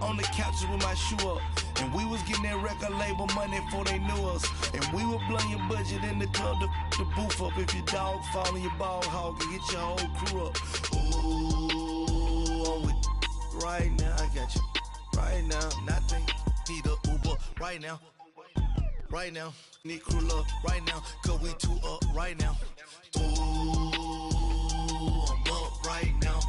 on the couches with my shoe up. And we was getting that record label money before they knew us. And we would blow your budget in the club to the booth up. If your dog fall in your ball hog and get your whole crew up. Ooh, I'm with right now. I got you right now. Nothing. Need a Uber right now. Right now. Need crew love right now. Cause we two up right now. Ooh, I'm up right now.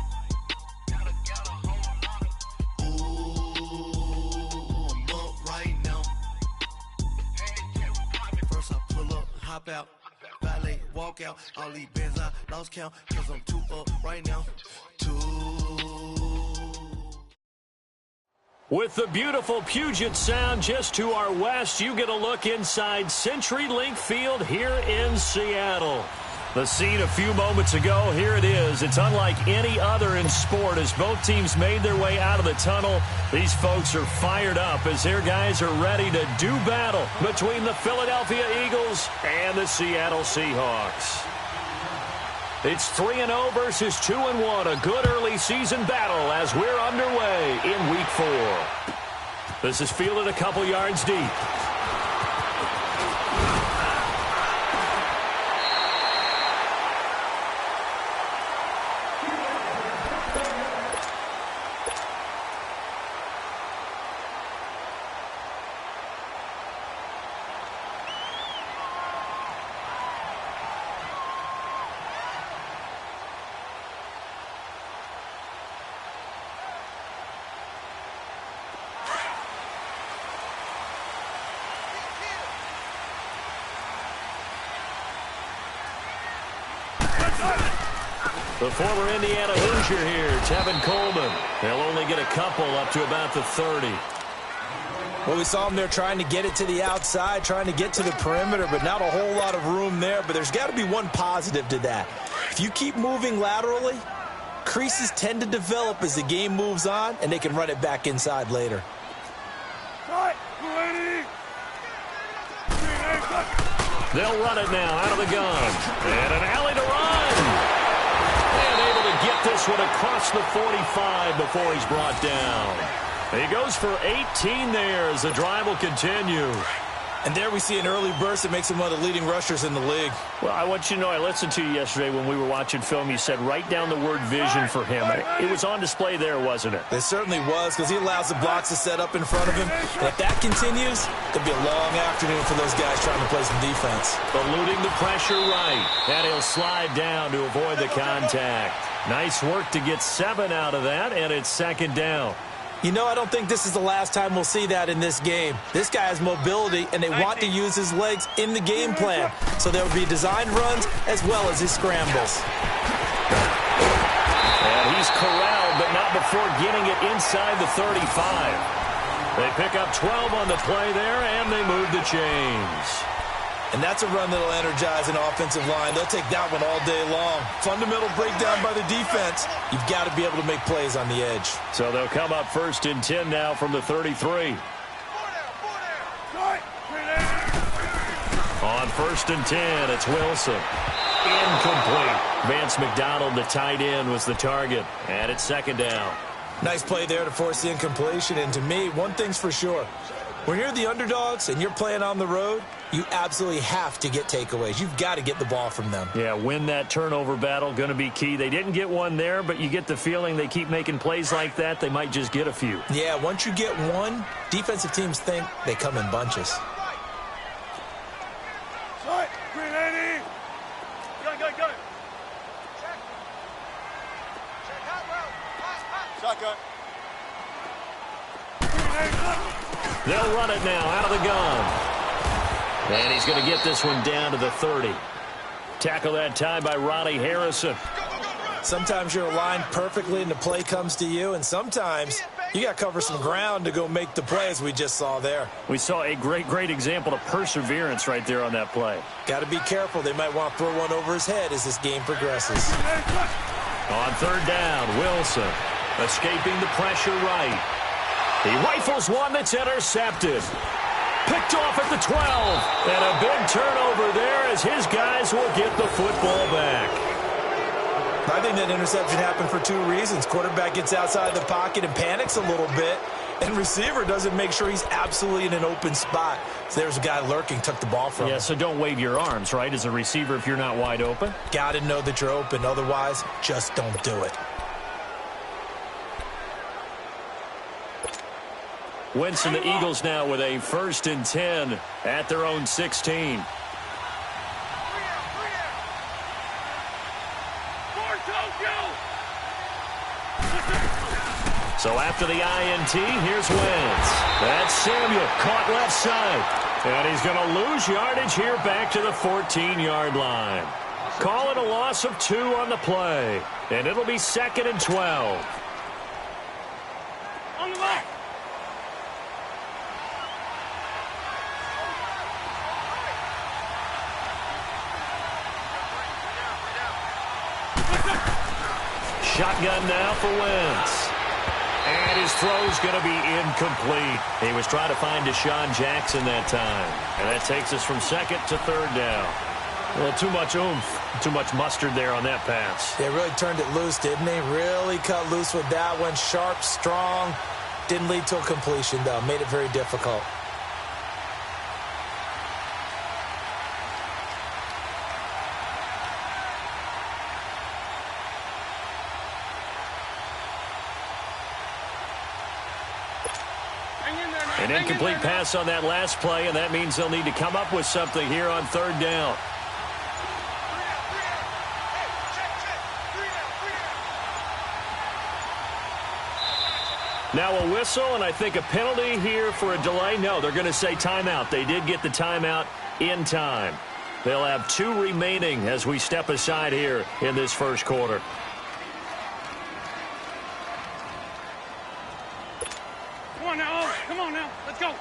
Hop out, valet, walk out, all these bands I lost count, cause I'm too up right now, With the beautiful Puget Sound just to our west, you get a look inside CenturyLink Field here in Seattle. The scene a few moments ago, here it is. It's unlike any other in sport as both teams made their way out of the tunnel. These folks are fired up as their guys are ready to do battle between the Philadelphia Eagles and the Seattle Seahawks. It's 3-0 versus 2-1, a good early season battle as we're underway in Week 4. This is fielded a couple yards deep. The former Indiana Hoosier here, Tevin Coleman. They'll only get a couple up to about the 30. Well, we saw him there trying to get it to the outside, trying to get to the perimeter, but not a whole lot of room there. But there's got to be one positive to that. If you keep moving laterally, creases tend to develop as the game moves on, and they can run it back inside later. They'll run it now out of the gun. And an alley to run. And able to get this one across the 45 before he's brought down. He goes for 18 there as the drive will continue. And there we see an early burst that makes him one of the leading rushers in the league. Well, I want you to know, I listened to you yesterday when we were watching film. You said write down the word vision for him. It was on display there, wasn't it? It certainly was, because he allows the blocks to set up in front of him. And if that continues, it'll be a long afternoon for those guys trying to play some defense. Eluding the pressure right. And he'll slide down to avoid the contact. Nice work to get 7 out of that, and it's second down. You know, I don't think this is the last time we'll see that in this game. This guy has mobility, and they want to use his legs in the game plan. So there will be designed runs as well as his scrambles. And he's corralled, but not before getting it inside the 35. They pick up 12 on the play there, and they move the chains. And that's a run that'll energize an offensive line. They'll take that one all day long. Fundamental breakdown by the defense. You've got to be able to make plays on the edge. So they'll come up 1st and 10 now from the 33. On 1st and 10, it's Wilson. Incomplete. Vance McDonald, the tight end, was the target. And it's second down. Nice play there to force the incompletion. And to me, one thing's for sure. When you're the underdogs and you're playing on the road, you absolutely have to get takeaways. You've got to get the ball from them. Yeah, win that turnover battle, going to be key. They didn't get one there, but you get the feeling they keep making plays like that, they might just get a few. Yeah, once you get one, defensive teams think they come in bunches. They'll run it now out of the gun. And he's going to get this one down to the 30. Tackle that time by Ronnie Harrison. Sometimes you're aligned perfectly and the play comes to you, and sometimes you got to cover some ground to go make the play, as we just saw there. We saw a great example of perseverance right there on that play. Got to be careful. They might want to throw one over his head as this game progresses. On 3rd down, Wilson escaping the pressure right. He rifles one that's intercepted. Picked off at the 12. And a big turnover there as his guys will get the football back. I think that interception happened for 2 reasons. Quarterback gets outside the pocket and panics a little bit. And receiver doesn't make sure he's absolutely in an open spot. So there's a guy lurking, took the ball from him. Yeah, so don't wave your arms, right, as a receiver if you're not wide open. Got to know that you're open. Otherwise, just don't do it. Wentz and the Eagles now with a 1st and 10 at their own 16. So after the INT, here's Wentz. That's Samuel, caught left side. And he's going to lose yardage here back to the 14-yard line. Call it a loss of 2 on the play. And it'll be 2nd and 12. On the left. Shotgun now for Wentz. And his throw's going to be incomplete. He was trying to find Deshaun Jackson that time. And that takes us from 2nd to 3rd down. Well, too much oomph, too much mustard there on that pass. They really turned it loose, didn't they? Really cut loose with that one. Sharp, strong. Didn't lead to a completion, though. Made it very difficult. An incomplete pass on that last play, and that means they'll need to come up with something here on 3rd down. Now a whistle, and I think a penalty here for a delay. No, they're going to say timeout. They did get the timeout in time. They'll have 2 remaining as we step aside here in this 1st quarter. Come on now, Owen. Come on now. Let's go.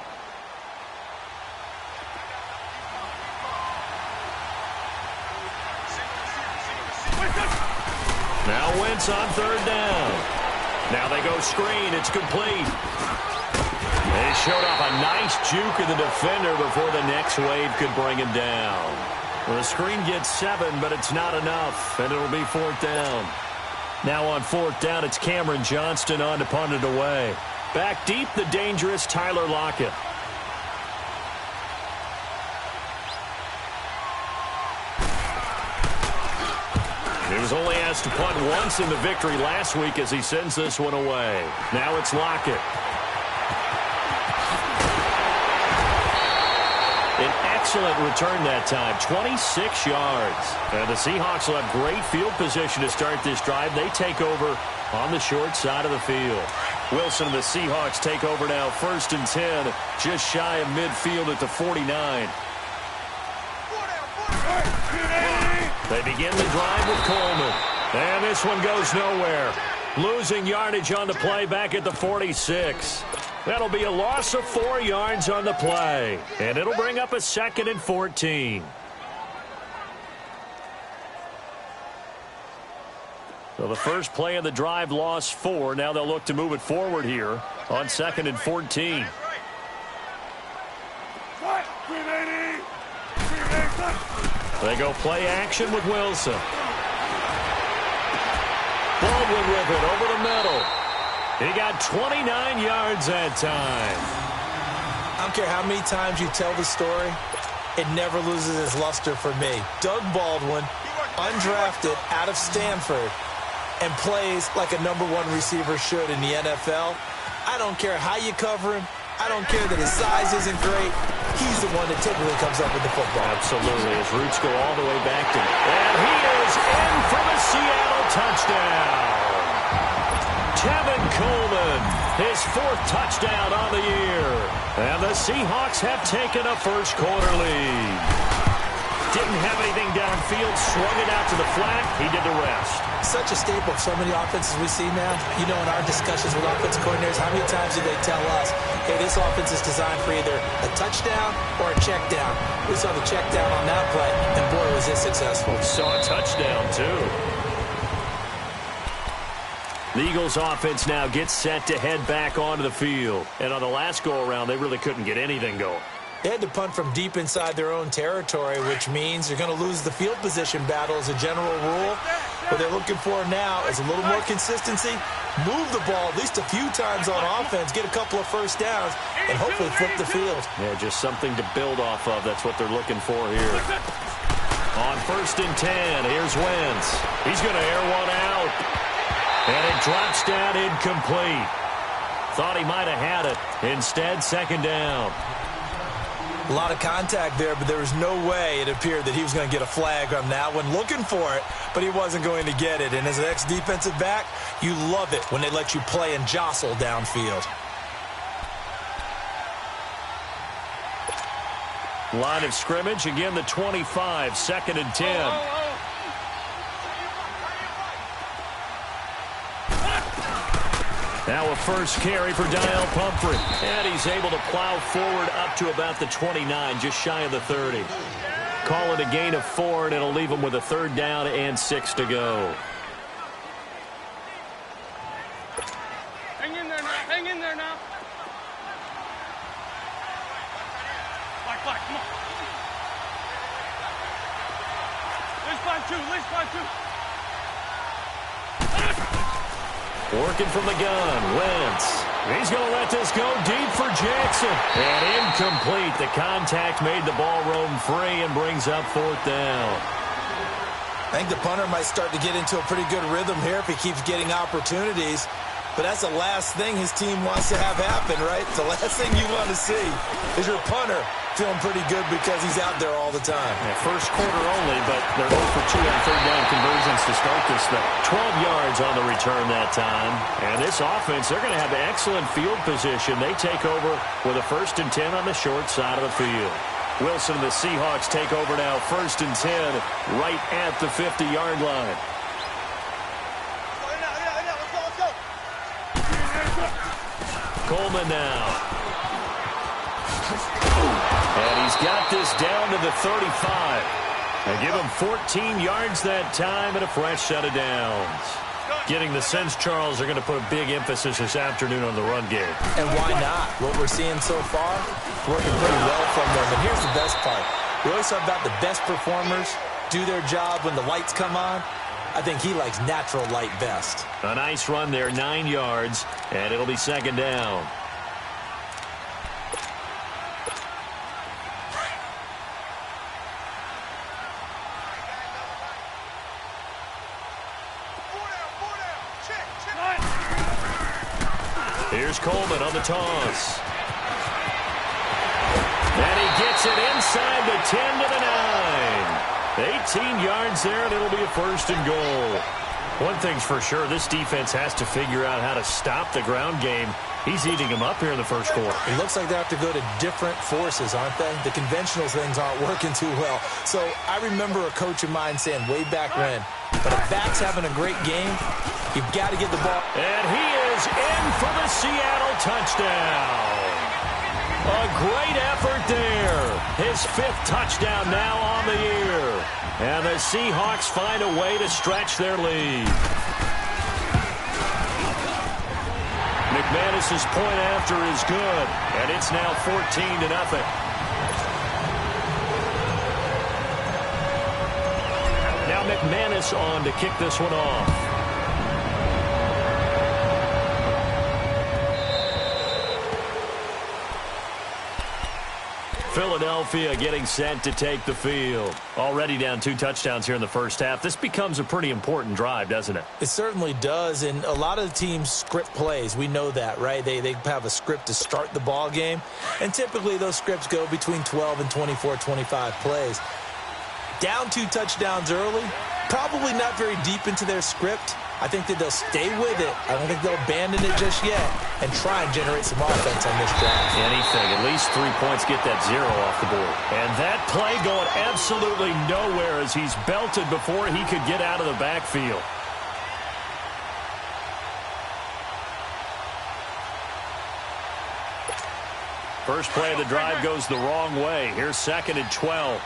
Now Wentz on 3rd down. Now they go screen. It's complete. They showed off a nice juke of the defender before the next wave could bring him down. Well, the screen gets 7, but it's not enough, and it'll be 4th down. Now on 4th down, it's Cameron Johnston on to punt it away. Back deep, the dangerous Tyler Lockett. He was only asked to punt once in the victory last week as he sends this one away. Now it's Lockett. An excellent return that time, 26 yards. And the Seahawks will have great field position to start this drive. They take over on the short side of the field. Wilson and the Seahawks take over now, 1st and 10, just shy of midfield at the 49. They begin the drive with Coleman. And this one goes nowhere. Losing yardage on the play back at the 46. That'll be a loss of 4 yards on the play. And it'll bring up a 2nd and 14. So the first play of the drive lost 4. Now they'll look to move it forward here on 2nd and 14. They go play action with Wilson. Baldwin with it over the middle. He got 29 yards that time. I don't care how many times you tell the story, it never loses its luster for me. Doug Baldwin, undrafted out of Stanford, and plays like a #1 receiver should in the NFL. I don't care how you cover him. I don't care that his size isn't great. He's the one that typically comes up with the football. Absolutely. His roots go all the way back to... And he is in for the Seattle touchdown. Tevin Coleman, his 4th touchdown on the year. And the Seahawks have taken a 1st quarter lead. Didn't have anything downfield, swung it out to the flat. He did the rest. Such a staple of so many offenses we see now. You know, in our discussions with offensive coordinators, how many times do they tell us, hey, this offense is designed for either a touchdown or a check down. We saw the check down on that play, and boy, was it successful. Saw a touchdown, too. The Eagles offense now gets set to head back onto the field. And on the last go-around, they really couldn't get anything going. They had to punt from deep inside their own territory, which means you're going to lose the field position battle as a general rule. What they're looking for now is a little more consistency, move the ball at least a few times on offense, get a couple of first downs, and hopefully flip the field. Yeah, just something to build off of. That's what they're looking for here. On 1st and 10, here's Wentz. He's going to air one out. And it drops down incomplete. Thought he might have had it. Instead, 2nd down. A lot of contact there, but there was no way it appeared that he was going to get a flag on that one. Looking for it, but he wasn't going to get it. And as an ex-defensive back, you love it when they let you play and jostle downfield. Line of scrimmage, again the 25, 2nd and 10. Now a first carry for Daniel Pumphrey. And he's able to plow forward up to about the 29, just shy of the 30. Call it a gain of 4, and it'll leave him with a 3rd down and 6 to go. Hang in there now. Hang in there now. Come on. Let's find 2. Let's find 2. Working from the gun, Wentz. He's going to let this go deep for Jackson. And incomplete. The contact made the ball roam free and brings up 4th down. I think the punter might start to get into a pretty good rhythm here if he keeps getting opportunities. But that's the last thing his team wants to have happen, right? The last thing you want to see is your punter feeling pretty good because he's out there all the time. Yeah, first quarter only, but they're 0 for 2 on 3rd down conversions to start this thing. 12 yards on the return that time. And this offense, they're going to have excellent field position. They take over with a 1st and 10 on the short side of the field. Wilson and the Seahawks take over now, 1st and 10, right at the 50-yard line. Coleman now. And he's got this down to the 35. They give him 14 yards that time and a fresh set of downs. Getting the sense, Charles, they're going to put a big emphasis this afternoon on the run game. And why not? What we're seeing so far, working pretty well from them. And here's the best part. We always talk about the best performers do their job when the lights come on. I think he likes natural light best. A nice run there, 9 yards, and it'll be 2nd down. Here's Coleman on the toss. And he gets it inside the 10 to the 9. 18 yards there, and it'll be a 1st and goal. One thing's for sure, this defense has to figure out how to stop the ground game. He's eating them up here in the first quarter. It looks like they have to go to different forces, aren't they? The conventional things aren't working too well. So I remember a coach of mine saying way back when, but if back's having a great game, you've got to get the ball. And he is in for the Seattle touchdown. A great effort there. His 5th touchdown now on the year. And the Seahawks find a way to stretch their lead. McManus's point after is good, and it's now 14-0. Now McManus on to kick this one off. Philadelphia getting set to take the field. Already down 2 touchdowns here in the first half. This becomes a pretty important drive, doesn't it? It certainly does, and a lot of the teams script plays. We know that, right? They have a script to start the ball game, and typically those scripts go between 12 and 24, 25 plays. Down 2 touchdowns early, probably not very deep into their script. I think that they'll stay with it. I don't think they'll abandon it just yet and try and generate some offense on this drive. Anything. At least 3 points, get that 0 off the board. And that play going absolutely nowhere as he's belted before he could get out of the backfield. First play of the drive goes the wrong way. Here's 2nd and 12.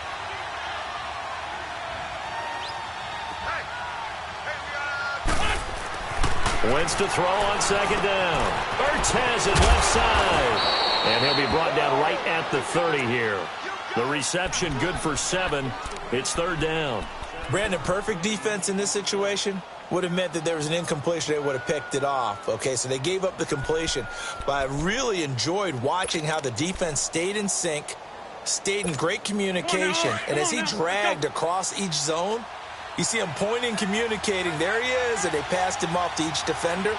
Wentz to throw on 2nd down. Ertz has it left side. And he'll be brought down right at the 30 here. The reception good for 7. It's 3rd down. Brandon, perfect defense in this situation would have meant that there was an incompletion. They would have picked it off. Okay, so they gave up the completion. But I really enjoyed watching how the defense stayed in sync, stayed in great communication. And as he dragged across each zone, you see him pointing, communicating. There he is, and they passed him off to each defender.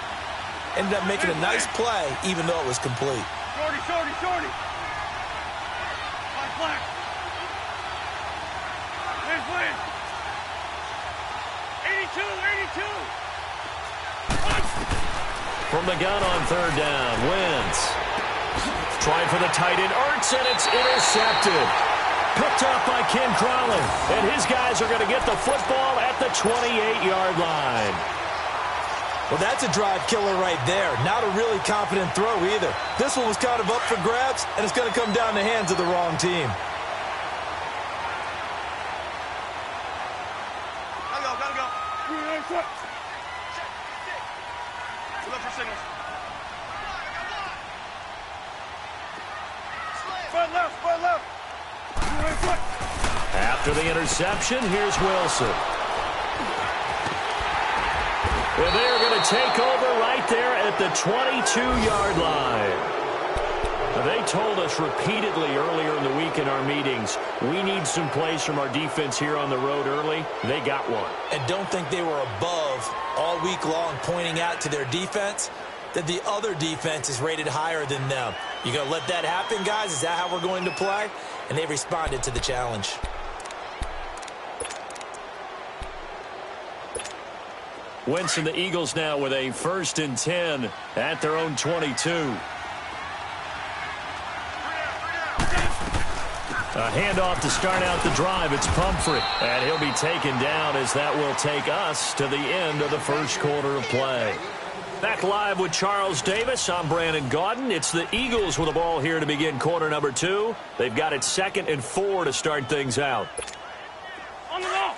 Ended up making a nice play, even though it was complete. Shorty, shorty, shorty. Black. Where's Wayne? 82, 82. From the gun on third down, Wentz. Trying for the tight end, Ertz, and it's intercepted. Picked up by Ken Crowley. And his guys are going to get the football at the 28-yard line. Well, that's a drive killer right there. Not a really confident throw either. This one was kind of up for grabs, and it's going to come down the hands of the wrong team. Gotta go. Look for signals. Front left. After the interception, here's Wilson. Well, they're going to take over right there at the 22-yard line. They told us repeatedly earlier in the week in our meetings, we need some plays from our defense here on the road early. They got one. And don't think they were above all week long pointing out to their defense that the other defense is rated higher than them. You going to let that happen, guys? Is that how we're going to play? And they responded to the challenge. Wentz and the Eagles now with a 1st and 10 at their own 22. A handoff to start out the drive. It's Pumphrey. And he'll be taken down as that will take us to the end of the first quarter of play. Back live with Charles Davis. I'm Brandon Gaudin. It's the Eagles with the ball here to begin quarter number 2. They've got it 2nd and 4 to start things out. On the ball.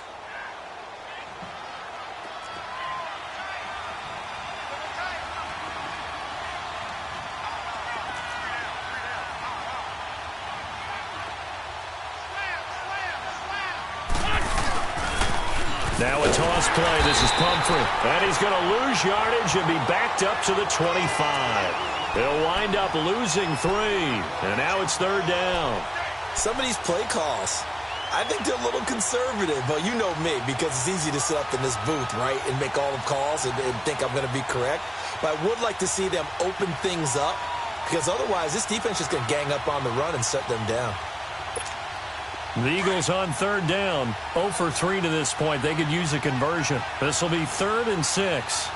Now a toss play. This is Pumphrey. And he's going to lose yardage and be backed up to the 25. They'll wind up losing 3. And now it's 3rd down. Some of these play calls, I think they're a little conservative. But you know me, because it's easy to sit up in this booth, right, and make all the calls and think I'm going to be correct. But I would like to see them open things up, because otherwise this defense is going to gang up on the run and shut them down. The Eagles on 3rd down. 0 for 3 to this point. They could use a conversion. This will be 3rd and 6.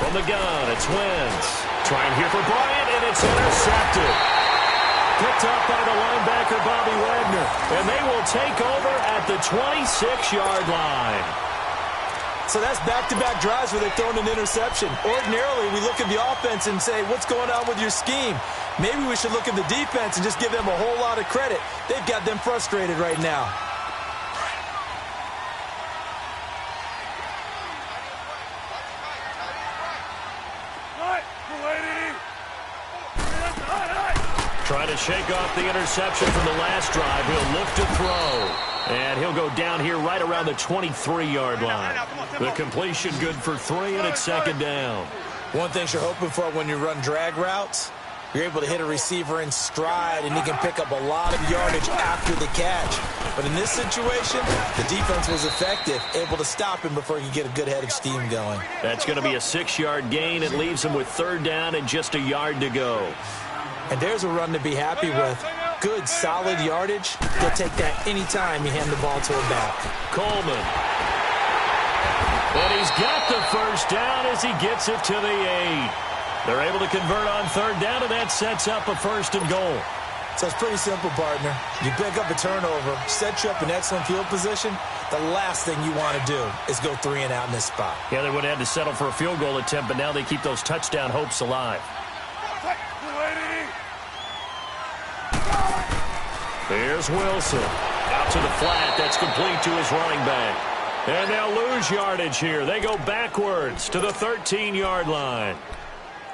From the gun, it's Wentz. Trying here for Bryant, and it's intercepted. Picked up by the linebacker, Bobby Wagner. And they will take over at the 26-yard line. So that's back-to-back drives where they've thrown an interception. Ordinarily, we look at the offense and say, what's going on with your scheme? Maybe we should look at the defense and just give them a whole lot of credit. They've got them frustrated right now. Trying to shake off the interception from the last drive. He'll look to throw. And he'll go down here right around the 23-yard line. The completion good for 3, and it's 2nd down. One thing you're hoping for when you run drag routes, you're able to hit a receiver in stride, and he can pick up a lot of yardage after the catch. But in this situation, the defense was effective, able to stop him before he could get a good head of steam going. That's going to be a 6-yard gain. It leaves him with 3rd down and just a yard to go. And there's a run to be happy with. Good, solid yardage. He'll take that anytime you hand the ball to a back. Coleman. And he's got the 1st down as he gets it to the 8. They're able to convert on 3rd down, and that sets up a 1st and goal. So it's pretty simple, partner. You pick up a turnover, set you up in excellent field position. The last thing you want to do is go 3 and out in this spot. Yeah, they would have had to settle for a field goal attempt, but now they keep those touchdown hopes alive. Here's Wilson. Out to the flat. That's complete to his running back. And they'll lose yardage here. They go backwards to the 13-yard line.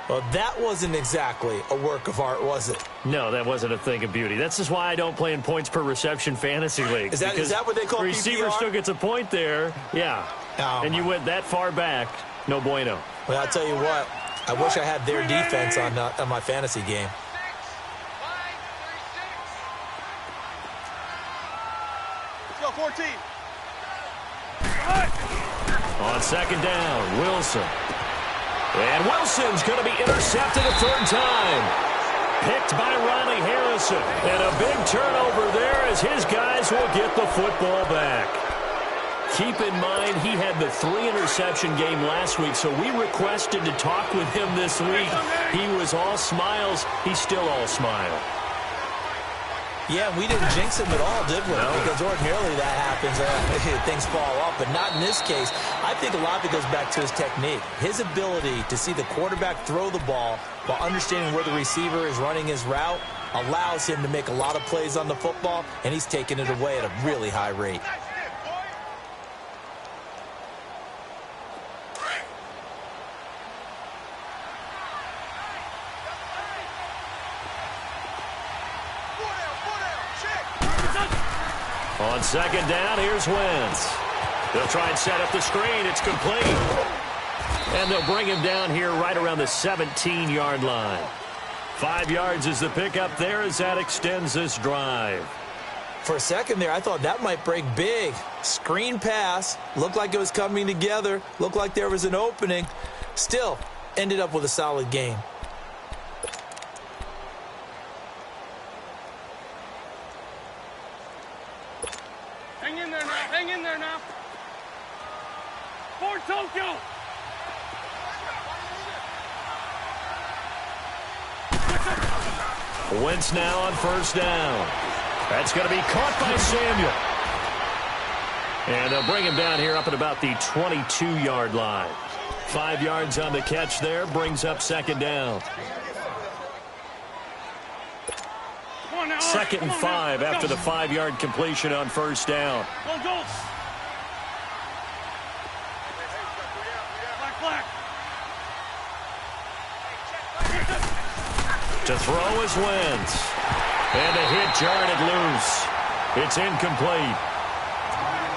Well, that wasn't exactly a work of art, was it? No, that wasn't a thing of beauty. That's just why I don't play in points per reception fantasy leagues. Is that what they call receiver PPR? still gets a point there. Yeah. Oh, and you went that far back. No bueno. Well, I'll tell you what. I wish I had their defense on my fantasy game. Let's go, 14. On second down, Wilson. And Wilson's going to be intercepted a third time. Picked by Ronnie Harrison. And a big turnover there as his guys will get the football back. Keep in mind, he had the 3-interception game last week, so we requested to talk with him this week. He was all smiles. He's still all smile. Yeah, we didn't jinx him at all, did we? No. Because ordinarily that happens. Things fall off, but not in this case. I think a lot of it goes back to his technique. His ability to see the quarterback throw the ball while understanding where the receiver is running his route allows him to make a lot of plays on the football, and he's taking it away at a really high rate. On second down, here's Wentz. They'll try and set up the screen. It's complete. And they'll bring him down here right around the 17-yard line. 5 yards is the pickup there as that extends this drive. For a second there, I thought that might break big. Screen pass. Looked like it was coming together. Looked like there was an opening. Still, ended up with a solid game. Hang in there now. Hang in there now. For Tokyo. Wentz now on first down. That's going to be caught by Samuel. And they'll bring him down here up at about the 22-yard line. 5 yards on the catch there. Brings up second down. Second and 5 after the 5-yard completion on first down. Go. Black. To throw is Wentz. And a hit jarred it loose. It's incomplete.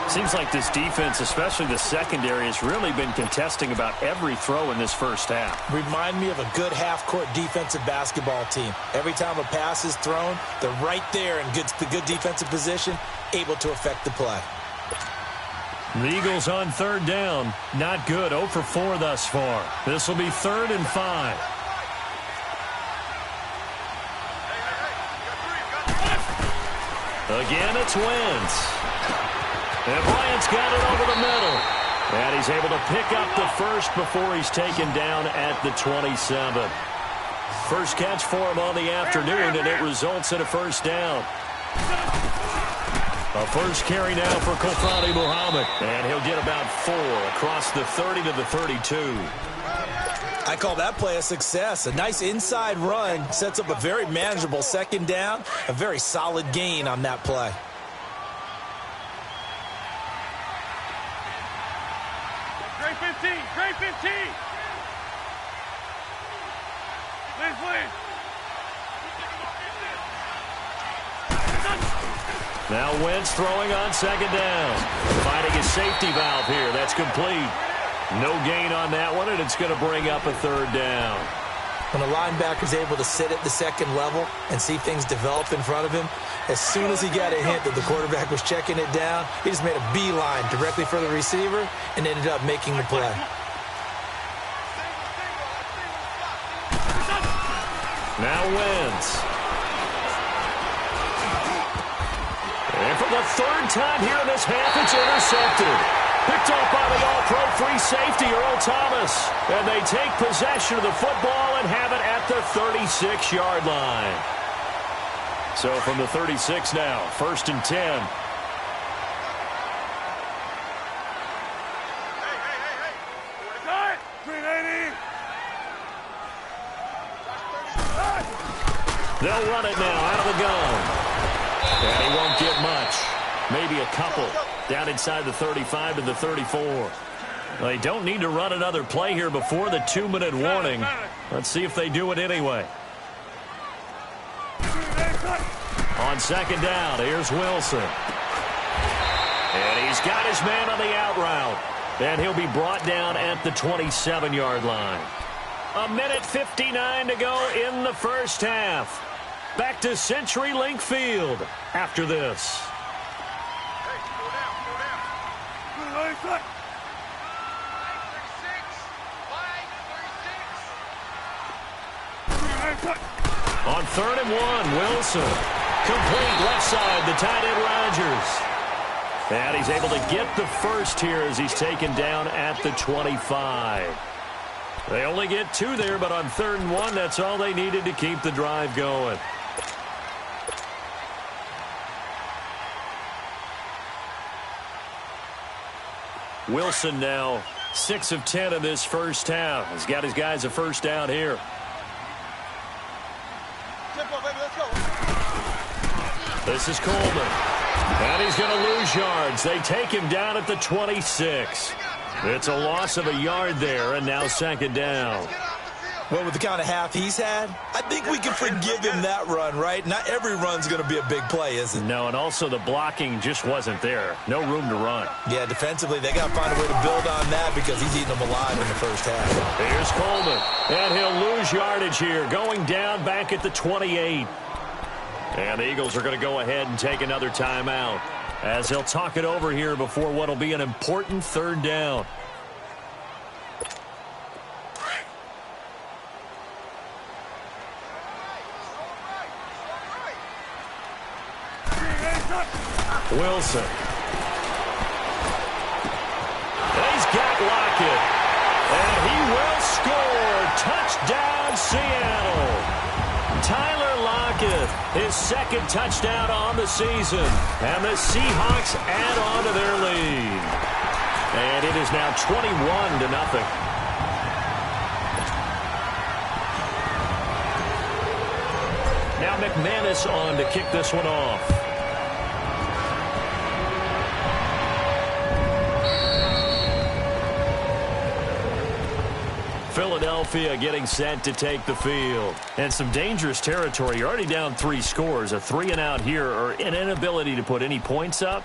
Seems like this defense, especially the secondary, has really been contesting about every throw in this first half. Remind me of a good half-court defensive basketball team. Every time a pass is thrown, they're right there in the good defensive position, able to affect the play. The Eagles on third down. Not good. 0 for 4 thus far. This will be 3rd and 5. Again, it's Wentz. And Bryant's got it over the middle. And he's able to pick up the first before he's taken down at the 27. First catch for him on the afternoon, and it results in a first down. A first carry now for Kofani Muhammad. And he'll get about 4 across the 30 to the 32. I call that play a success. A nice inside run sets up a very manageable second down. A very solid gain on that play. Great 15. Great 15. Please. Now Wentz throwing on second down. Finding his safety valve here. That's complete. No gain on that one, and it's going to bring up a third down. When a linebacker is able to sit at the second level and see things develop in front of him, as soon as he got a hint that the quarterback was checking it down, he just made a beeline directly for the receiver and ended up making the play. Now Wentz. And for the third time here in this half, it's intercepted. Picked off by the all-pro free safety, Earl Thomas. And they take possession of the football and have it at the 36-yard line. So from the 36 now, 1st and 10. They'll run it now out of the gun. And he won't get much. Maybe a couple. Down inside the 35 to the 34. They don't need to run another play here before the 2-minute warning. Let's see if they do it anyway. On second down, here's Wilson. And he's got his man on the out route. And he'll be brought down at the 27-yard line. 1:59 to go in the first half. Back to CenturyLink Field after this. On 3rd and 1, Wilson. Complete left side, the tight end Rodgers. And he's able to get the first here as he's taken down at the 25. They only get 2 there, but on 3rd and 1, that's all they needed to keep the drive going. Wilson now 6 of 10 in this first half. He's got his guys a first down here. This is Coleman. And he's going to lose yards. They take him down at the 26. It's a loss of a yard there, and now second down. Well, with the kind of half he's had, I think we can forgive him that run, right? Not every run's going to be a big play, is it? No, and also the blocking just wasn't there. No room to run. Yeah, defensively, they got to find a way to build on that because he's eating them alive in the first half. Here's Coleman, and he'll lose yardage here, going down back at the 28. And the Eagles are going to go ahead and take another timeout as they'll talk it over here before what will be an important 3rd down. Wilson. He's got Lockett. And he will score. Touchdown, Seattle. Tyler Lockett, his 2nd touchdown on the season. And the Seahawks add on to their lead. And it is now 21-0. Now McManus on to kick this one off. Philadelphia getting set to take the field. And some dangerous territory. You're already down 3 scores. A 3-and-out here or an inability to put any points up.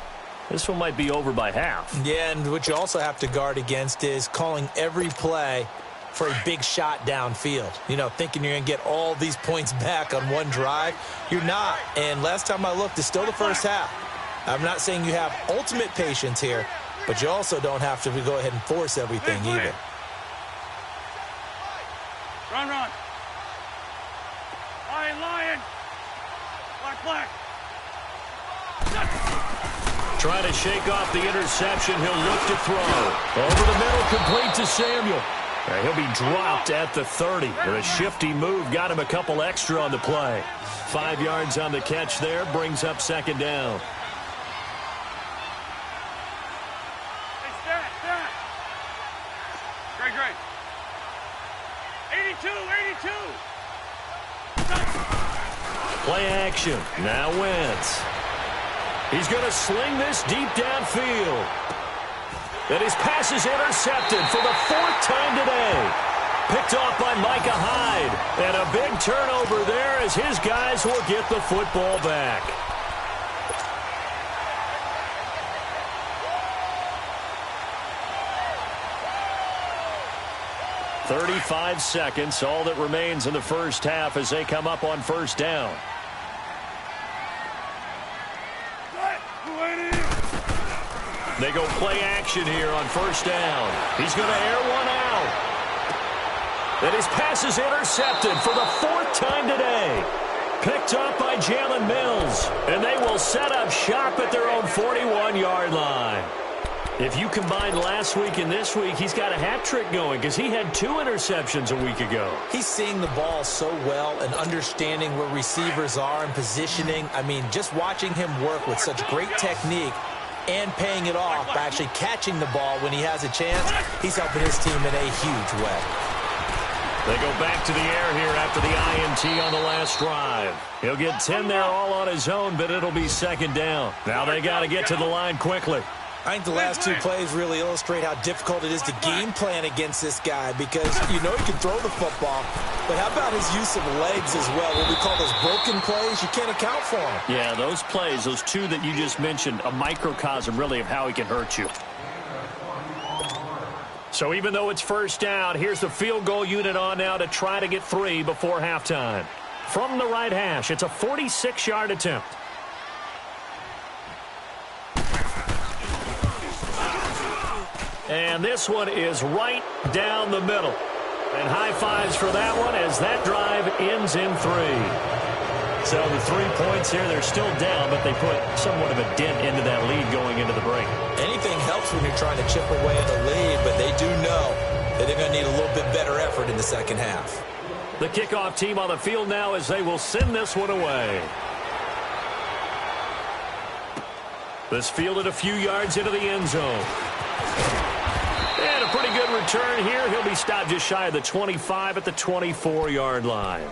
This one might be over by half. Yeah, and what you also have to guard against is calling every play for a big shot downfield. You know, thinking you're going to get all these points back on one drive. You're not. And last time I looked, it's still the first half. I'm not saying you have ultimate patience here, but you also don't have to go ahead and force everything either. Run. Lion. Black. Trying to shake off the interception. He'll look to throw. Over the middle, complete to Samuel. And he'll be dropped at the 30. With a shifty move, got him a couple extra on the play. 5 yards on the catch there, brings up second down. Great. 82. Play action. Now Wentz. He's going to sling this deep downfield. And his pass is intercepted for the 4th time today. Picked off by Micah Hyde. And a big turnover there as his guys will get the football back. .35 seconds, all that remains in the first half as they come up on first down. They go play action here on first down. He's going to air one out. And his pass is intercepted for the 4th time today. Picked up by Jalen Mills. And they will set up shop at their own 41-yard line. If you combine last week and this week, he's got a hat trick going because he had 2 interceptions a week ago. He's seeing the ball so well and understanding where receivers are and positioning. I mean, just watching him work with such great technique and paying it off by actually catching the ball when he has a chance, he's helping his team in a huge way. They go back to the air here after the INT on the last drive. He'll get 10 there all on his own, but it'll be second down. Now they got to get to the line quickly. I think the last two plays really illustrate how difficult it is to game plan against this guy because you know he can throw the football, but how about his use of legs as well? What we call those broken plays, you can't account for them. Yeah, those plays, those two that you just mentioned, a microcosm really of how he can hurt you. So even though it's first down, here's the field goal unit on now to try to get 3 before halftime. From the right hash, it's a 46-yard attempt. And this one is right down the middle. And high fives for that one as that drive ends in 3. So the 3 points here, they're still down, but they put somewhat of a dent into that lead going into the break. Anything helps when you're trying to chip away at a lead, but they do know that they're going to need a little bit better effort in the second half. The kickoff team on the field now as they will send this one away. This fielded a few yards into the end zone. And a pretty good return here. He'll be stopped just shy of the 25 at the 24-yard line.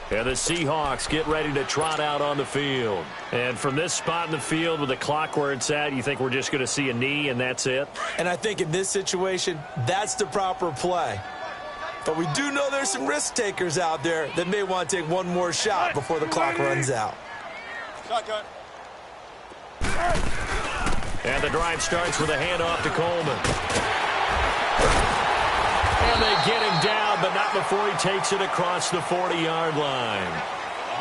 And the Seahawks get ready to trot out on the field. And from this spot in the field with the clock where it's at, you think we're just going to see a knee and that's it? And I think in this situation, that's the proper play. But we do know there's some risk takers out there that may want to take one more shot before the clock runs out. Shotgun. And the drive starts with a handoff to Coleman. And they get him down, but not before he takes it across the 40-yard line.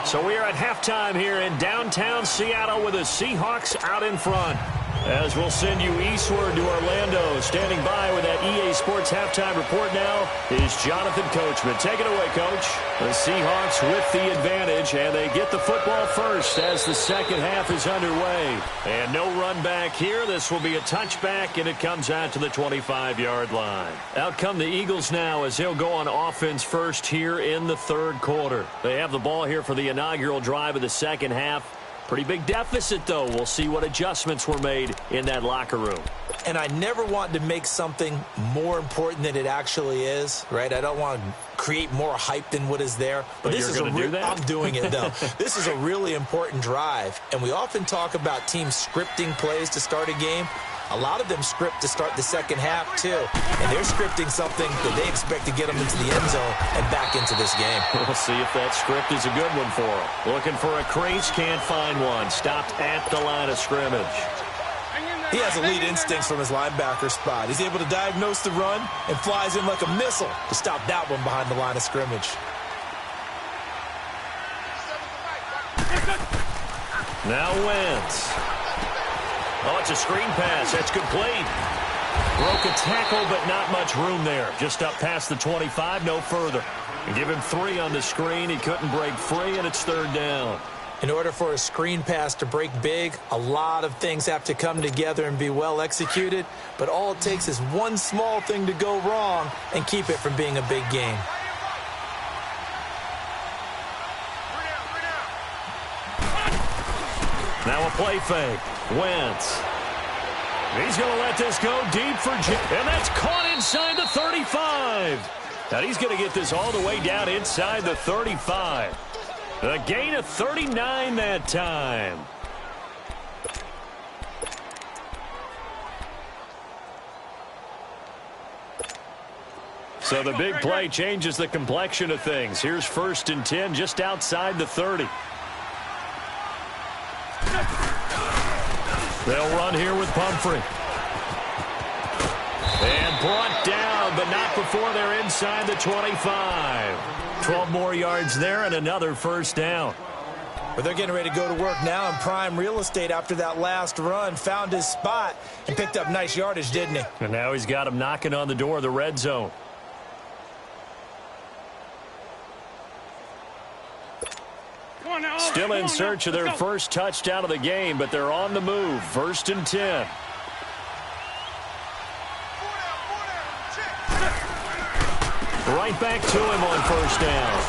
So we are at halftime here in downtown Seattle with the Seahawks out in front. As we'll send you eastward to Orlando. Standing by with that EA Sports halftime report now is Jonathan Coachman. Take it away, Coach. The Seahawks with the advantage, and they get the football first as the second half is underway. And no run back here. This will be a touchback, and it comes out to the 25-yard line. Out come the Eagles now as they'll go on offense first here in the third quarter. They have the ball here for the inaugural drive of the second half. Pretty big deficit, though. We'll see what adjustments were made in that locker room. And I never want to make something more important than it actually is, right? I don't want to create more hype than what is there. But this you're going to do that? I'm doing it, though. This is a really important drive. And we often talk about teams scripting plays to start a game. A lot of them script to start the second half, too. And they're scripting something that they expect to get them into the end zone and back into this game. We'll see if that script is a good one for them. Looking for a crease, can't find one. Stopped at the line of scrimmage. He has elite instincts from his linebacker spot. He's able to diagnose the run and flies in like a missile to stop that one behind the line of scrimmage. Now Wentz. Oh, it's a screen pass. That's complete. Broke a tackle, but not much room there. Just up past the 25, no further. And give him 3 on the screen. He couldn't break free, and it's third down. In order for a screen pass to break big, a lot of things have to come together and be well executed. But all it takes is one small thing to go wrong and keep it from being a big game. Now a play fake. Wentz. He's going to let this go deep for Jim. And that's caught inside the 35. And he's going to get this all the way down inside the 35. A gain of 39 that time. So the big play changes the complexion of things. Here's 1st and 10 just outside the 30. They'll run here with Pumphrey. And brought down, but not before they're inside the 25. 12 more yards there and another first down. But they're getting ready to go to work now in prime real estate after that last run. Found his spot and picked up nice yardage, didn't he? And now he's got him knocking on the door of the red zone. Still in search of their first touchdown of the game, but they're on the move. 1st and 10. Right back to him on first down.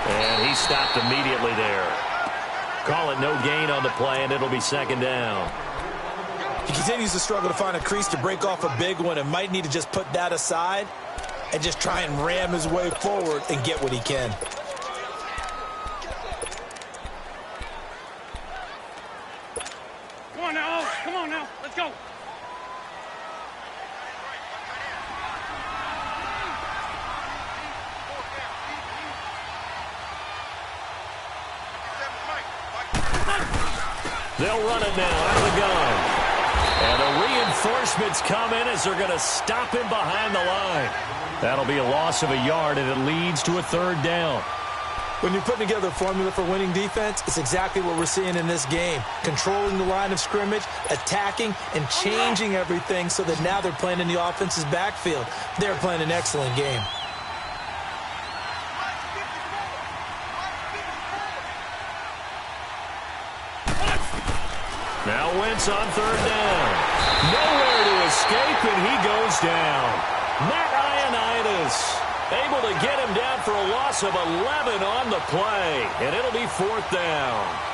And he stopped immediately there. Call it no gain on the play, and it'll be 2nd down. He continues to struggle to find a crease to break off a big one and might need to just put that aside and just try and ram his way forward and get what he can. Come on now, let's go. They'll run it now out of the gun. And the reinforcements come in as they're going to stop him behind the line. That'll be a loss of a yard, and it leads to a third down. When you're putting together a formula for winning defense, it's exactly what we're seeing in this game. Controlling the line of scrimmage, attacking, and changing everything so that now they're playing in the offense's backfield. They're playing an excellent game. Now Wentz on third down. Nowhere to escape, and he goes down. Matt Ioannidis able to get him down for a loss of 11 on the play, and it'll be fourth down.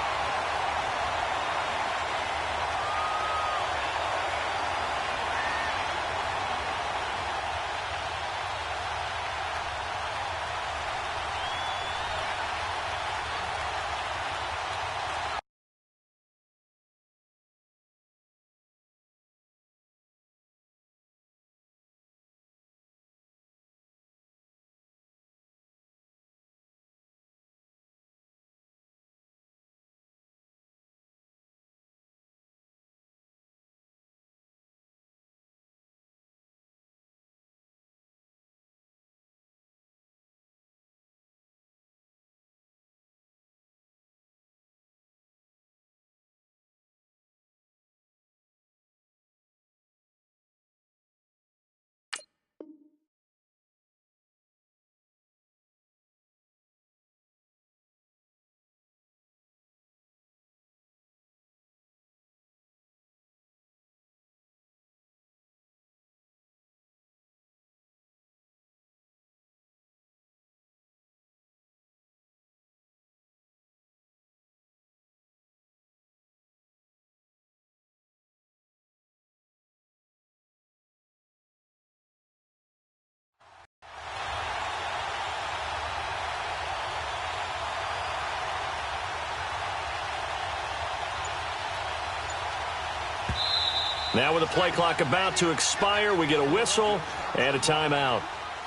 Now with the play clock about to expire, we get a whistle and a timeout.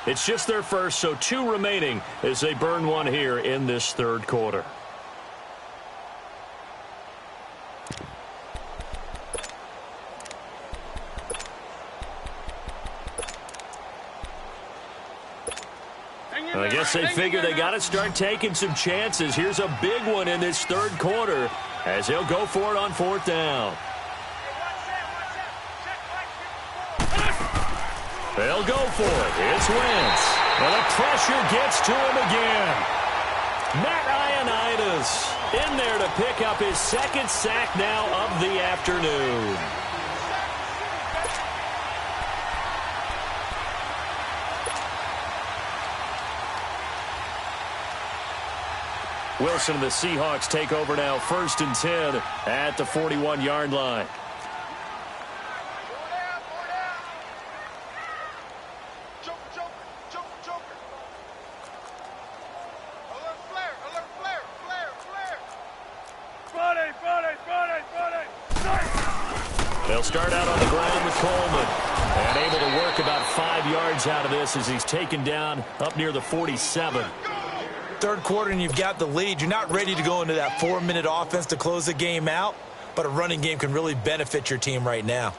It's just their first, so 2 remaining as they burn one here in this third quarter. I guess they figure they got to start taking some chances. Here's a big one in this third quarter as they'll go for it on fourth down. They'll go for it. It's Wentz. And the pressure gets to him again. Matt Ioannidis in there to pick up his second sack now of the afternoon. Wilson and the Seahawks take over now, 1st and 10 at the 41-yard line. They'll start out on the ground with Coleman. And able to work about 5 yards out of this as he's taken down up near the 47. Third quarter and you've got the lead. You're not ready to go into that 4-minute offense to close the game out, but a running game can really benefit your team right now.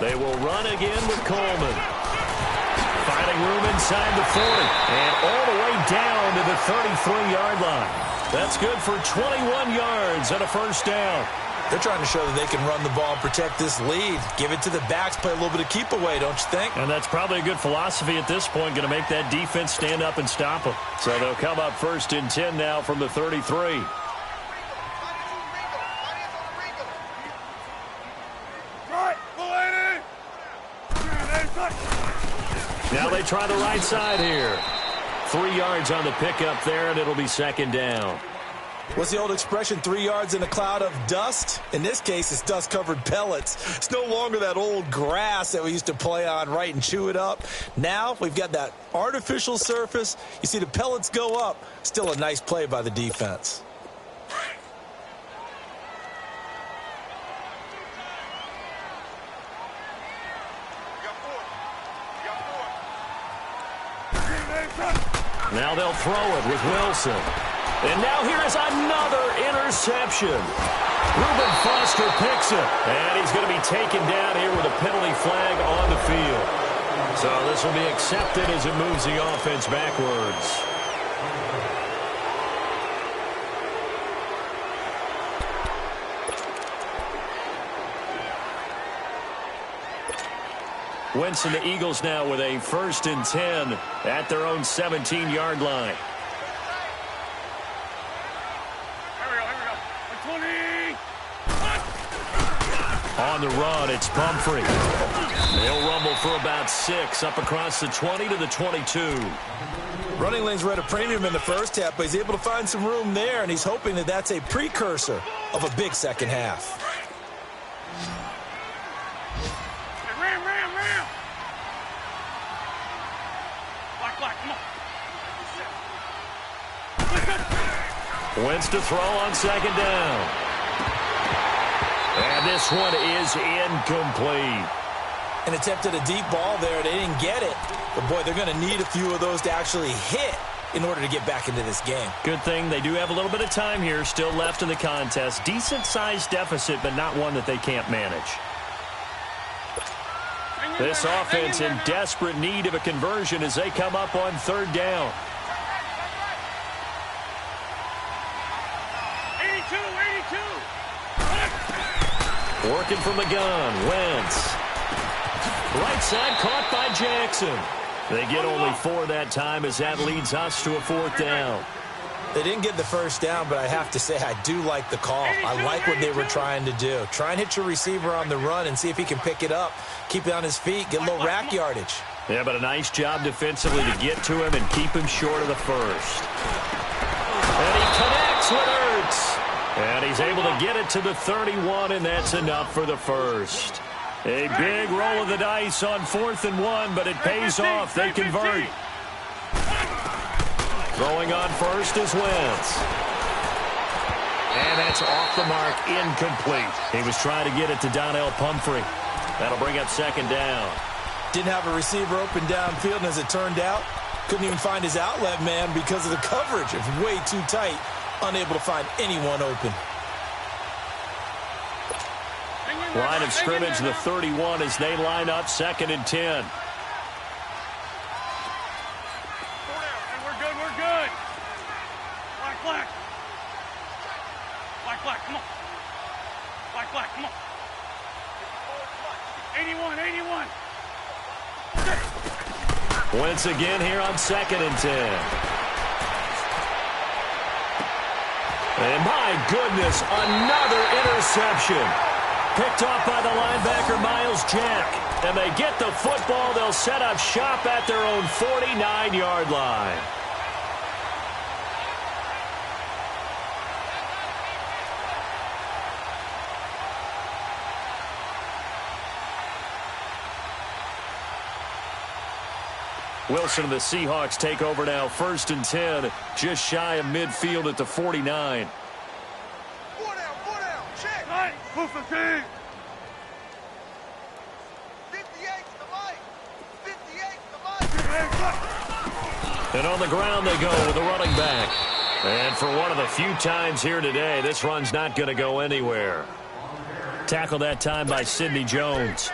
They will run again with Coleman. Finding room inside the 40. And all the way down to the 33-yard line. That's good for 21 yards and a first down. They're trying to show that they can run the ball, protect this lead. Give it to the backs, play a little bit of keep away, don't you think? And that's probably a good philosophy at this point, going to make that defense stand up and stop them. So they'll come up 1st and 10 now from the 33. Now they try the right side here. 3 yards on the pickup there, and it'll be 2nd down. What's the old expression, 3 yards in a cloud of dust? In this case, it's dust-covered pellets. It's no longer that old grass that we used to play on, right, and chew it up. Now we've got that artificial surface. You see the pellets go up. Still a nice play by the defense. Now they'll throw it with Wilson. And now here is another interception. Reuben Foster picks it. And he's going to be taken down here with a penalty flag on the field. So this will be accepted as it moves the offense backwards. Wentz and the Eagles now with a 1st and 10 at their own 17-yard line. On the run, it's Pumphrey. They'll rumble for about 6 up across the 20 to the 22. Running lanes were at a premium in the first half, but he's able to find some room there, and he's hoping that that's a precursor of a big second half. Wentz to throw on 2nd down. And this one is incomplete. An attempt at a deep ball there. They didn't get it. But, boy, they're going to need a few of those to actually hit in order to get back into this game. Good thing they do have a little bit of time here still left in the contest. Decent-sized deficit, but not one that they can't manage. This offense in desperate need of a conversion as they come up on 3rd down. 82. Working from the gun, Wentz. Right side caught by Jackson. They get only 4 that time as that leads us to a 4th down. They didn't get the 1st down, but I have to say I do like the call. I like what they were trying to do. Try and hit your receiver on the run and see if he can pick it up. Keep it on his feet, get a little rack yardage. Yeah, but a nice job defensively to get to him and keep him short of the 1st. And he connects with Ertz. And he's able to get it to the 31, and that's enough for the 1st. A big roll of the dice on 4th and 1, but it pays off. They convert. Throwing on 1st is Wentz. And that's off the mark, incomplete. He was trying to get it to Donnell Pumphrey. That'll bring up 2nd down. Didn't have a receiver open downfield, and as it turned out, couldn't even find his outlet man because of the coverage. It was way too tight. Unable to find anyone open. Line of scrimmage, the 31 as they line up 2nd and 10. We're good. Black. Come on. Black, come on. 81. Wentz again here on 2nd and 10. And my goodness, another interception. Picked off by the linebacker, Miles Jack. And they get the football. They'll set up shop at their own 49-yard line. Wilson and the Seahawks take over now, 1st and 10, just shy of midfield at the 49. 4 down, check. Right, move 15. 58 to the mic. And on the ground they go with the running back. And for one of the few times here today, this run's not going to go anywhere. Tackled that time by Sidney Jones.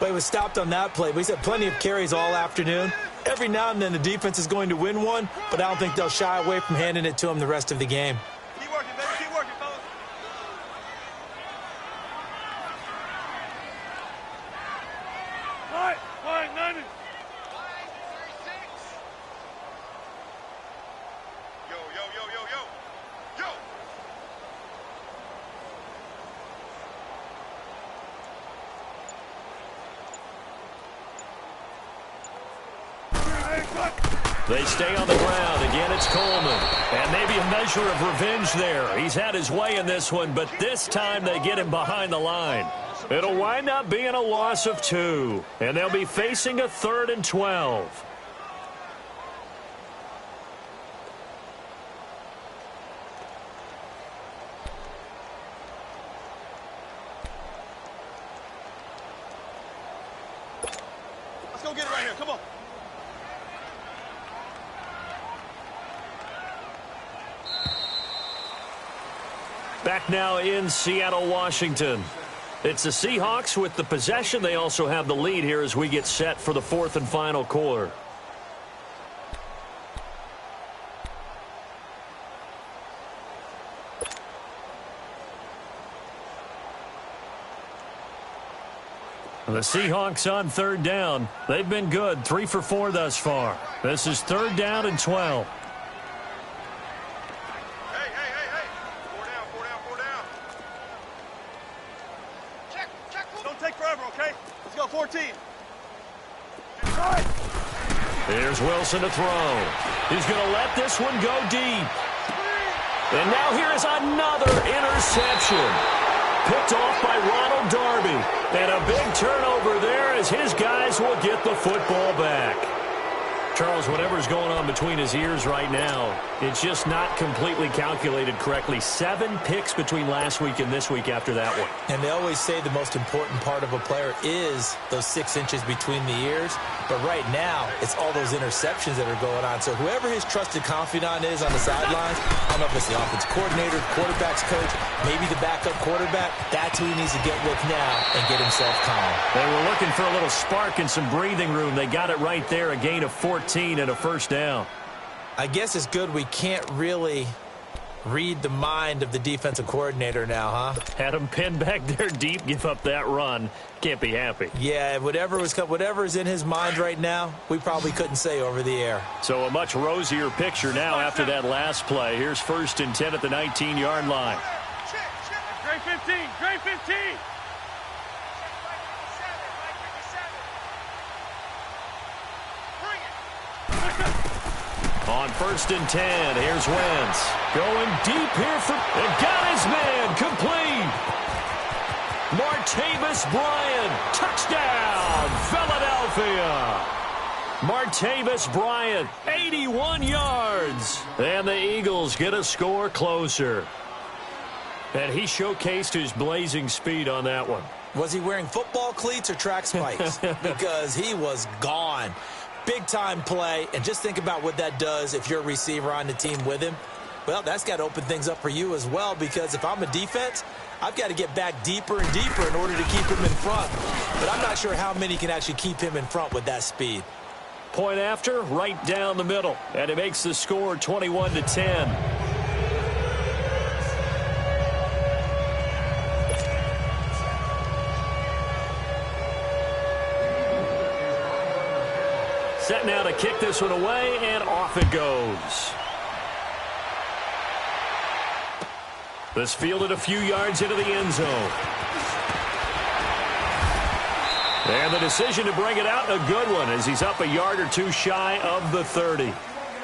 But he was stopped on that play. But he's had plenty of carries all afternoon. Every now and then the defense is going to win one, but I don't think they'll shy away from handing it to him the rest of the game. Keep working, baby. Keep working, fellas. Quiet, 90. Yo. They stay on the ground. Again, it's Coleman. And maybe a measure of revenge there. He's had his way in this one, but this time they get him behind the line. It'll wind up being a loss of 2. And they'll be facing a 3rd and 12. Let's go get it right here. Come on. Back now in Seattle, Washington. It's the Seahawks with the possession. They also have the lead here as we get set for the fourth and final quarter. The Seahawks on third down. They've been good, 3 for 4 thus far. This is third down and 12. Hey. 4 down. Check. Don't take forever, okay? Let's go, 14. Here's Wilson to throw. He's going to let this one go deep. And now here is another interception. Picked off by Ronald Darby. And a big turnover there as his guys will get the football back. Charles, whatever's going on between his ears right now, it's just not completely calculated correctly. 7 picks between last week and this week after that one. And they always say the most important part of a player is those 6 inches between the ears. But right now, it's all those interceptions that are going on. So whoever his trusted confidant is on the sidelines, I don't know if it's the offense coordinator, quarterback's coach, maybe the backup quarterback, that's who he needs to get with now and get himself calm. They were looking for a little spark and some breathing room. They got it right there, a gain of 14 and a first down. I guess it's good we can't really read the mind of the defensive coordinator now, huh? Had him pinned back there deep, give up that run. Can't be happy. Yeah, whatever's in his mind right now, we probably couldn't say over the air. So a much rosier picture now after that last play. Here's 1st and 10 at the 19-yard line. Gray 15. Gray 15. On 1st and 10, here's Wentz. Going deep here and got his man complete. Martavis Bryant, touchdown, Philadelphia. Martavis Bryant, 81 yards. And the Eagles get a score closer. And he showcased his blazing speed on that one. Was he wearing football cleats or track spikes? Because he was gone. Big-time play, and just think about what that does if you're a receiver on the team with him. Well, that's got to open things up for you as well, because if I'm a defense, I've got to get back deeper and deeper in order to keep him in front. But I'm not sure how many can actually keep him in front with that speed. Point after, right down the middle, and it makes the score 21-10. Set now to kick this one away, and off it goes. This fielded a few yards into the end zone. And the decision to bring it out, a good one, as he's up a yard or two shy of the 30.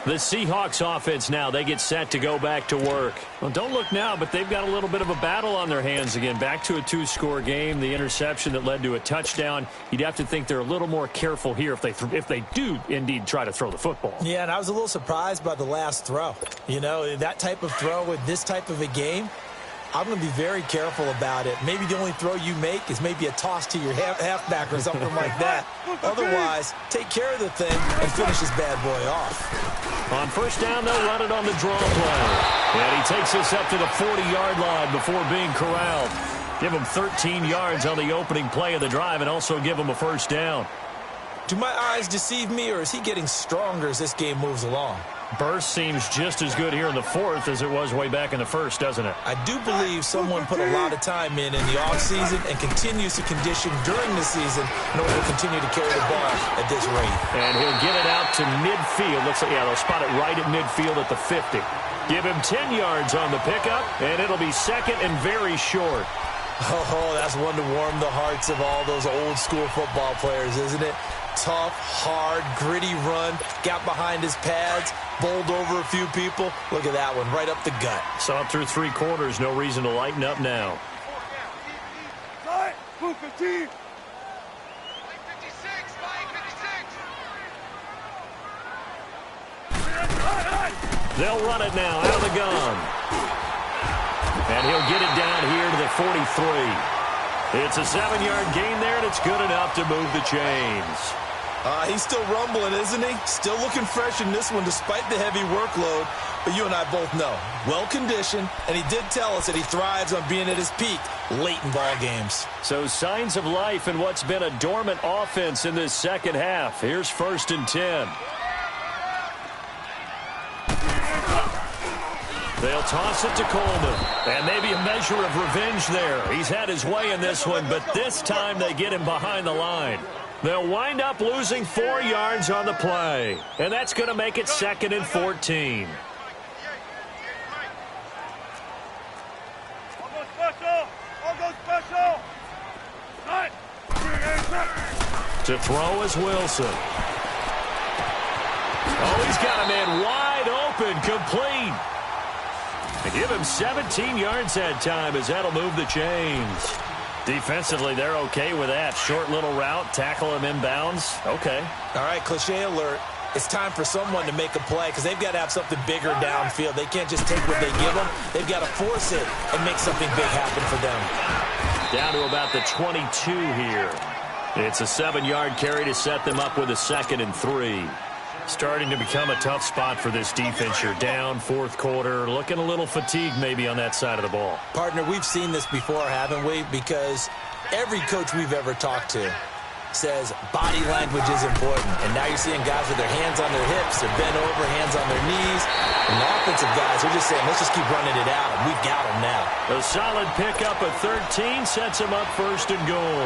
The Seahawks offense now, they get set to go back to work. Well, don't look now, but they've got a little bit of a battle on their hands again. Back to a 2-score game. The interception that led to a touchdown. You'd have to think they're a little more careful here if they do indeed try to throw the football. Yeah, and I was a little surprised by the last throw. You know, that type of throw with this type of a game, I'm going to be very careful about it. Maybe the only throw you make is maybe a toss to your halfback or something like that. Otherwise, take care of the thing and finish this bad boy off. On first down, they'll run it on the draw play. And he takes us up to the 40-yard line before being corralled. Give him 13 yards on the opening play of the drive and also give him a first down. Do my eyes deceive me, or is he getting stronger as this game moves along? Burst seems just as good here in the fourth as it was way back in the first, doesn't it? I do believe someone put a lot of time in the offseason and continues to condition during the season in order to continue to carry the ball at this rate. And he'll get it out to midfield. Looks like, yeah, they'll spot it right at midfield at the 50. Give him 10 yards on the pickup, and it'll be second and very short. Oh, that's one to warm the hearts of all those old school football players, isn't it? Tough, hard, gritty run, got behind his pads, bowled over a few people. Look at that one, right up the gut. Saw through 3 quarters, no reason to lighten up now. Move 15. They'll run it now out of the gun. And he'll get it down here to the 43. It's a 7-yard gain there, and it's good enough to move the chains. He's still rumbling, isn't he? Still looking fresh in this one despite the heavy workload. But you and I both know, well-conditioned, and he did tell us that he thrives on being at his peak late in ball games. So signs of life in what's been a dormant offense in this second half. Here's 1st and 10. They'll toss it to Coleman. And maybe a measure of revenge there. He's had his way in this one, but this time they get him behind the line. They'll wind up losing 4 yards on the play. And that's going to make it 2nd and 14. To throw is Wilson. Oh, he's got a man wide open, complete. They give him 17 yards that time as that'll move the chains. Defensively, they're okay with that. Short little route, tackle him inbounds. Okay. All right, cliche alert. It's time for someone to make a play because they've got to have something bigger downfield. They can't just take what they give them. They've got to force it and make something big happen for them. Down to about the 22 here. It's a 7-yard carry to set them up with a 2nd and 3. Starting to become a tough spot for this defense. You're down 4th quarter, looking a little fatigued maybe on that side of the ball. Partner, we've seen this before, haven't we? Because every coach we've ever talked to says body language is important. And now you're seeing guys with their hands on their hips, they're bent over, hands on their knees. And the offensive guys are just saying, let's just keep running it out, and we've got them now. A solid pickup of 13 sets him up 1st and goal.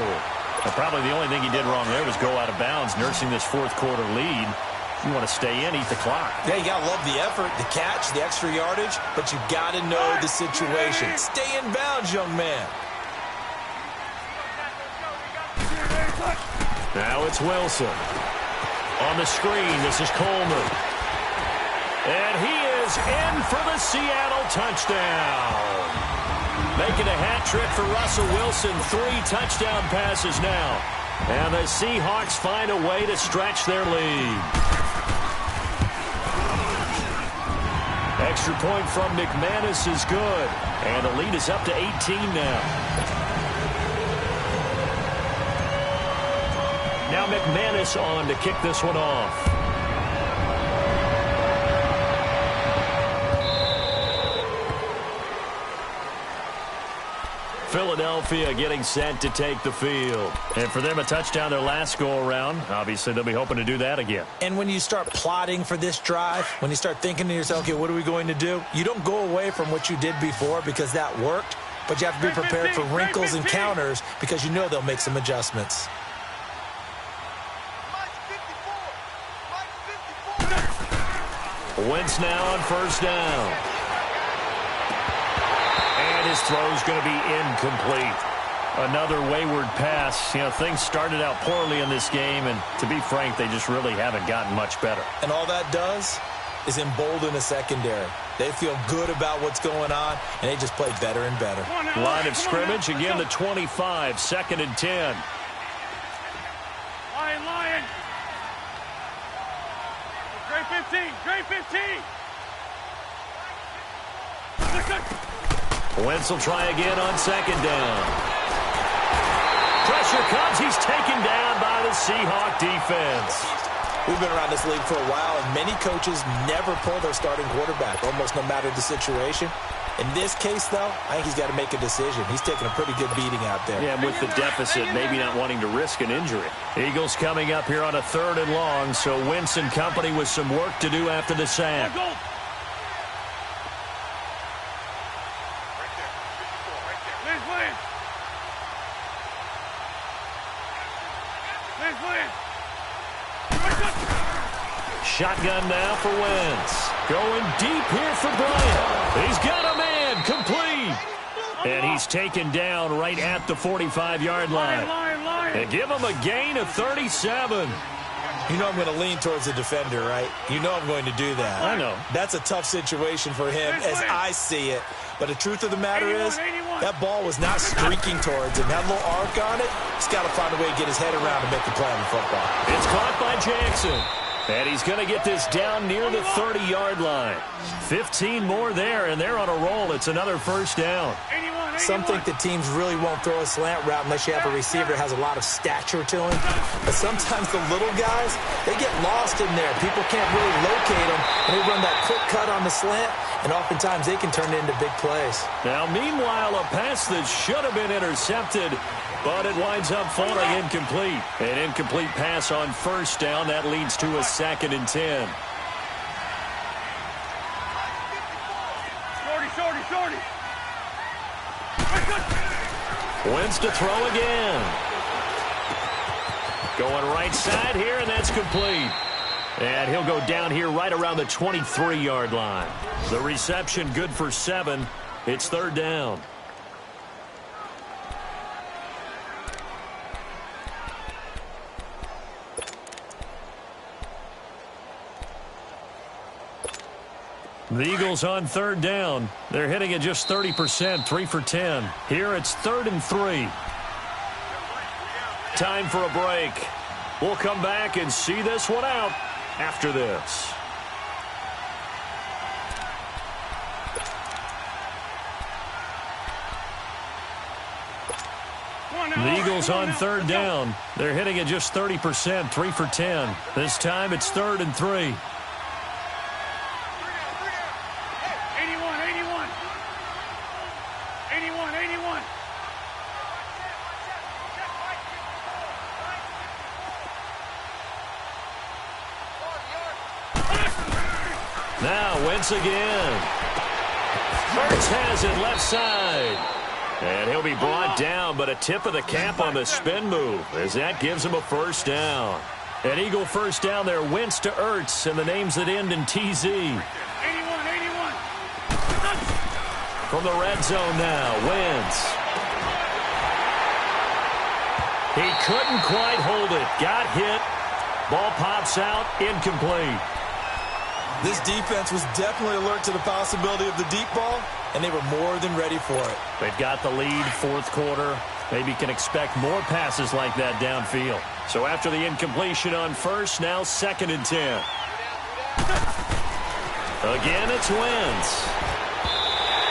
Well, probably the only thing he did wrong there was go out of bounds, nursing this 4th quarter lead. You want to stay in, eat the clock. Yeah, you got to love the effort, the catch, the extra yardage, but you got to know the situation. Stay in bounds, young man. Now it's Wilson. On the screen, this is Coleman. And he is in for the Seattle touchdown. Making a hat trick for Russell Wilson. 3 touchdown passes now. And the Seahawks find a way to stretch their lead. Extra point from McManus is good. And the lead is up to 18 now. Now McManus on to kick this one off. Philadelphia getting set to take the field. And for them, a touchdown their last go-around. Obviously, they'll be hoping to do that again. And when you start plotting for this drive, when you start thinking to yourself, okay, what are we going to do? You don't go away from what you did before because that worked, but you have to be prepared for wrinkles and counters because you know they'll make some adjustments. Wentz now on 1st down. And his throw's going to be incomplete. Another wayward pass. You know, things started out poorly in this game, and to be frank, they just really haven't gotten much better. And all that does is embolden the secondary. They feel good about what's going on, and they just play better and better. Line of scrimmage, again the 25, 2nd and 10. Lion. Great 15, great 15. Wentz will try again on 2nd down. Pressure comes. He's taken down by the Seahawk defense. We've been around this league for a while, and many coaches never pull their starting quarterback, almost no matter the situation. In this case, though, I think he's got to make a decision. He's taking a pretty good beating out there. Yeah, with the deficit, maybe not wanting to risk an injury. Eagles coming up here on a 3rd and long, so Wentz and company with some work to do after the sack. Shotgun now for Wentz. Going deep here for Bryant. He's got a man complete. And he's taken down right at the 45-yard line. And give him a gain of 37. You know I'm going to lean towards the defender, right? You know I'm going to do that. I know. That's a tough situation for him as I see it. But the truth of the matter is, that ball was not streaking towards him. That little arc on it, he's got to find a way to get his head around and make the play on the football. It's caught by Jackson. And he's going to get this down near the 30-yard line. 15 more there, and they're on a roll. It's another first down. Some think that teams really won't throw a slant route unless you have a receiver that has a lot of stature to him. But sometimes the little guys, they get lost in there. People can't really locate them, and they run that quick cut on the slant, and oftentimes they can turn it into big plays. Now, meanwhile, a pass that should have been intercepted, but it winds up falling incomplete. An incomplete pass on first down. That leads to a 2nd and 10. Shorty. Wins to throw again. Going right side here, and that's complete. And he'll go down here right around the 23-yard line. The reception good for 7. It's 3rd down. The Eagles on 3rd down. They're hitting at just 30%, 3 for 10. Here it's 3rd and 3. Time for a break. We'll come back and see this one out after this. The Eagles on 3rd down. They're hitting at just 30%, 3 for 10. This time it's 3rd and 3. Now Wentz again. Hurts has it left side. And he'll be brought down, but a tip of the cap on the spin move as that gives him a first down. An Eagle first down there. Wentz to Ertz, and the names that end in TZ. 81. From the red zone now, Wentz. He couldn't quite hold it. Got hit. Ball pops out, incomplete. This defense was definitely alert to the possibility of the deep ball, and they were more than ready for it. They've got the lead, 4th quarter. Maybe can expect more passes like that downfield. So after the incompletion on first, now 2nd and 10. Again, it's Wentz.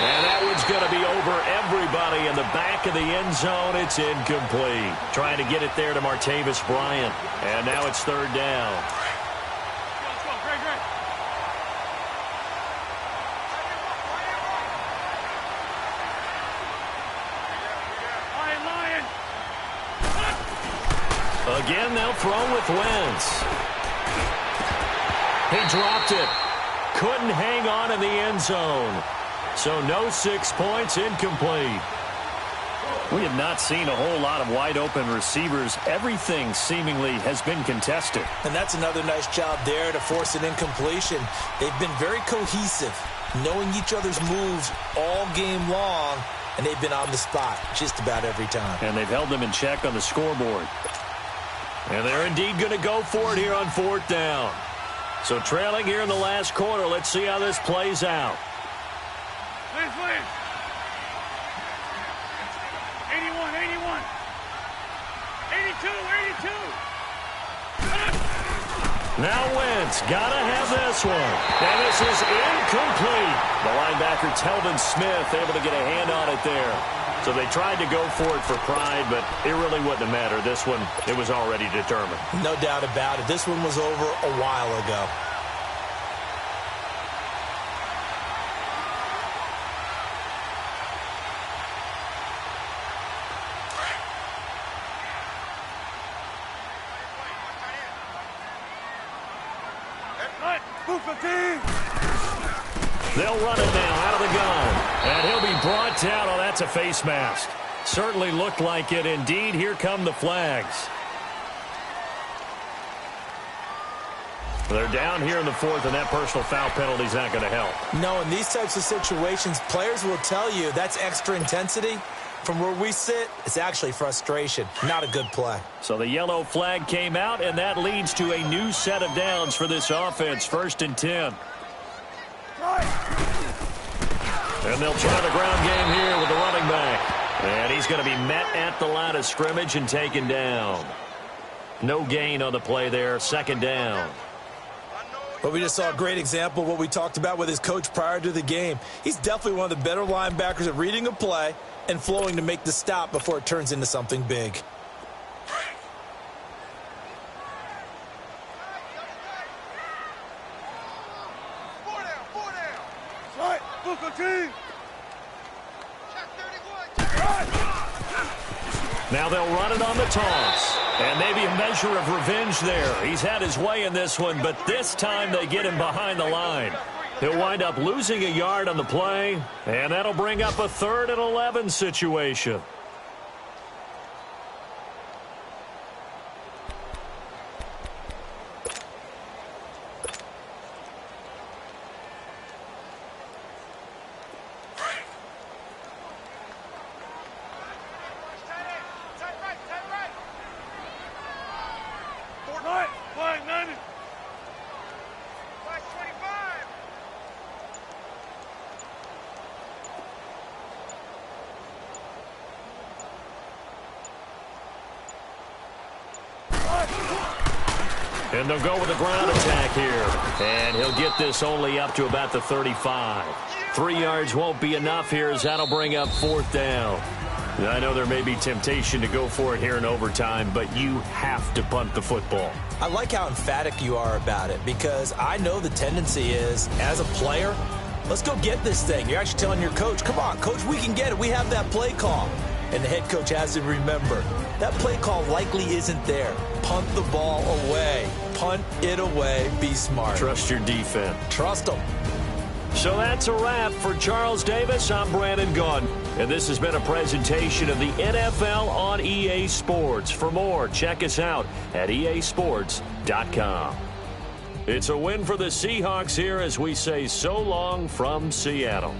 And that one's going to be over everybody in the back of the end zone. It's incomplete. Trying to get it there to Martavis Bryant. And now it's 3rd down. Again, they'll throw with Wentz. He dropped it. Couldn't hang on in the end zone. So no 6 points, incomplete. We have not seen a whole lot of wide-open receivers. Everything seemingly has been contested. And that's another nice job there to force an incompletion. They've been very cohesive, knowing each other's moves all game long, and they've been on the spot just about every time. And they've held them in check on the scoreboard. And they're indeed going to go for it here on 4th down. So trailing here in the last quarter. Let's see how this plays out. 81. 82. Now Wentz, gotta have this one. And this is incomplete. The linebacker, Telvin Smith, able to get a hand on it there. So they tried to go for it for pride, but it really wouldn't have mattered. This one, it was already determined. No doubt about it. This one was over a while ago. They'll run it now out of the gun. And he'll be brought down. Oh, that's a face mask. Certainly looked like it. Indeed, here come the flags. They're down here in the 4th, and that personal foul penalty is not going to help. No, in these types of situations, players will tell you that's extra intensity. From where we sit, it's actually frustration. Not a good play. So the yellow flag came out, and that leads to a new set of downs for this offense. 1st and 10. And they'll try the ground game here with the running back. And he's going to be met at the line of scrimmage and taken down. No gain on the play there. 2nd down. But we just saw a great example of what we talked about with his coach prior to the game. He's definitely one of the better linebackers at reading a play and flowing to make the stop before it turns into something big. Now they'll run it on the toss. And maybe a measure of revenge there. He's had his way in this one, but this time they get him behind the line. He'll wind up losing a yard on the play, and that'll bring up a 3rd and 11 situation. And they'll go with a ground attack here. And he'll get this only up to about the 35. 3 yards won't be enough here as that'll bring up 4th down. I know there may be temptation to go for it here in overtime, but you have to punt the football. I like how emphatic you are about it because I know the tendency is, as a player, let's go get this thing. You're actually telling your coach, come on, coach, we can get it. We have that play call. And the head coach has to remember, that play call likely isn't there. Punt the ball away. Punt it away. Be smart. Trust your defense. Trust them. So that's a wrap for Charles Davis. I'm Brandon Gaudin. And this has been a presentation of the NFL on EA Sports. For more, check us out at easports.com. It's a win for the Seahawks here as we say so long from Seattle.